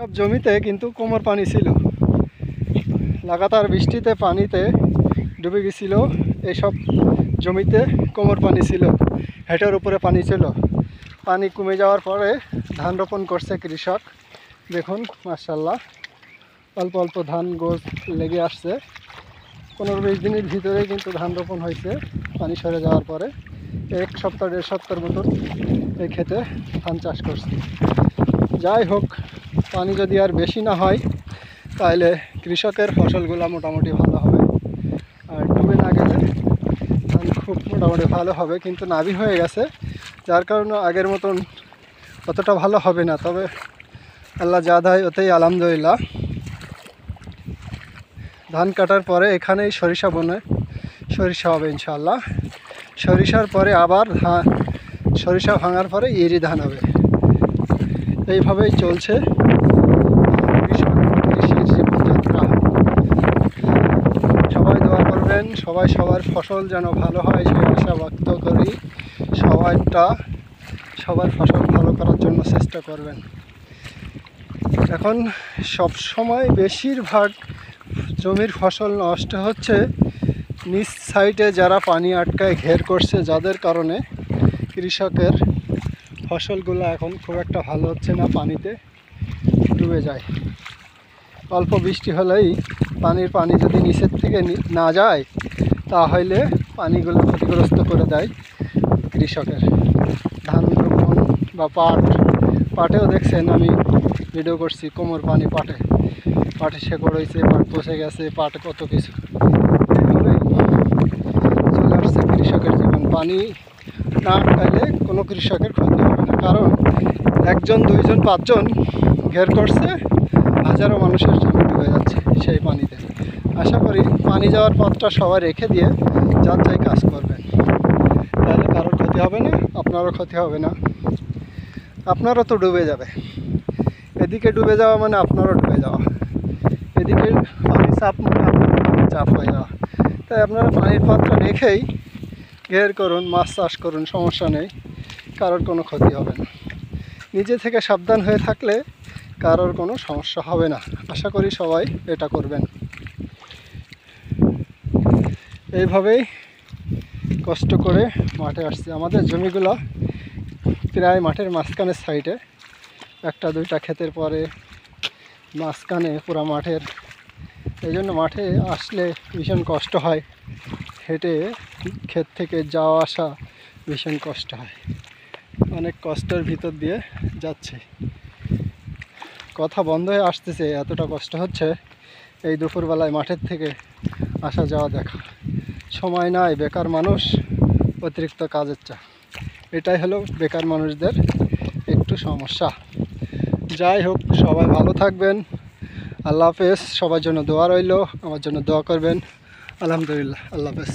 সব জমিতে কিন্তু কোমর পানি ছিল। লাগাতার বৃষ্টিতে পানিতে ডুবে গেছিল। এইসব জমিতে কোমর পানি ছিল, হেঁটের উপরে পানি ছিল। পানি কমে যাওয়ার পরে ধান রোপণ করছে কৃষক। দেখুন মাশাআল্লাহ, অল্প অল্প ধান গোছ লেগে আসছে। 15-20 দিনের ভিতরে কিন্তু ধান রোপণ হয়েছে পানি সরে যাওয়ার পরে। 1 সপ্তাহ 1.5 সপ্তাহের মতন এই ক্ষেতে ধান চাষ করছে। যাই হোক, পানি যদি আর বেশি না হয় তাহলে কৃষকের ফসলগুলো মোটামুটি ভালো হবে। আর ডুবে না গেলে ধান খুব মোটামুটি ভালো হবে, কিন্তু নাবি হয়ে গেছে, যার কারণে আগের মতন অতটা ভালো হবে না। তবে আল্লাহ যা দেয় ওতেই আলহামদুলিল্লাহ। ধান কাটার পরে এখানেই সরিষা বনে সরিষা হবে ইনশাআল্লাহ। সরিষার পরে আবার সরিষা ভাঙার পরে ইরি ধান হবে। এইভাবেই চলছে কৃষির জীবনযাত্রা। সবাই দোয়া করবেন, সবাই সবার ফসল যেন ভালো হয় সেই আশা ব্যক্ত করি। সবার ফসল ভালো করার জন্য চেষ্টা করবেন। এখন সব সময় বেশিরভাগ জমির ফসল নষ্ট হচ্ছে নিচ সাইডে যারা পানি আটকায় ঘের করছে, যাদের কারণে কৃষকের ফসলগুলো এখন খুব একটা ভালো হচ্ছে না, পানিতে ডুবে যায়। অল্প বৃষ্টি হলেই পানি যদি নিচের থেকে না যায় তাহলে পানিগুলো ক্ষতিগ্রস্ত করে দেয় কৃষকের। ধান রোপণ বা পাটেও দেখছেন, আমি ভিডিও করছি, কোমর পানি পাটে শেকড় হয়েছে, পাট পচে গেছে, পাট কত কিছু। এইভাবে চলে আসছে কৃষকের জীবন। পানি না আটকাইলে কোনো কৃষকের ক্ষতি হবে না, কারণ 1 জন 2 জন 5 জন ঘের করছে, হাজারো মানুষের জমি ডুবে যাচ্ছে সেই পানিতে। আশা করি পানি যাওয়ার পথটা সবাই রেখে দিয়ে যার যাই কাজ করবেন, তাহলে কারোর ক্ষতি হবে না, আপনারও ক্ষতি হবে না। আপনারও তো ডুবে যাবে, এদিকে ডুবে যাওয়া মানে আপনারও ডুবে যাওয়া, এদিকে পানির চাপ মানে আপনারও পানির চাপ হয়ে যাওয়া। তাই আপনারা পানির পাত্র রেখেই ঘের করুন, মাছ চাষ করুন, সমস্যা নেই, কারোর কোনো ক্ষতি হবে না। নিজে থেকে সাবধান হয়ে থাকলে কারোর কোনো সমস্যা হবে না। আশা করি সবাই এটা করবেন। এইভাবেই কষ্ট করে মাঠে আসছে। আমাদের জমিগুলো প্রায় মাঠের মাঝখানের সাইডে, 1-2টা ক্ষেতের পরে মাঝখানে পুরা মাঠের। এই জন্য মাঠে আসলে ভীষণ কষ্ট হয়, হেঁটে ক্ষেত থেকে যাওয়া আসা ভীষণ কষ্ট হয়। অনেক কষ্টের ভিতর দিয়ে যাচ্ছে, কথা বন্ধ হয়ে আসতেছে, এতটা কষ্ট হচ্ছে এই দুপুরবেলায় মাঠের থেকে আসা যাওয়া দেখা। সময় নাই, বেকার মানুষ, অতিরিক্ত কাজের চাপ, এটাই হলো বেকার মানুষদের একটু সমস্যা। যাই হোক, সবাই ভালো থাকবেন। আল্লাহ হাফেজ। সবার জন্য দোয়া রইল, আমার জন্য দোয়া করবেন। আলহামদুলিল্লাহ, আল্লাহ হাফেজ।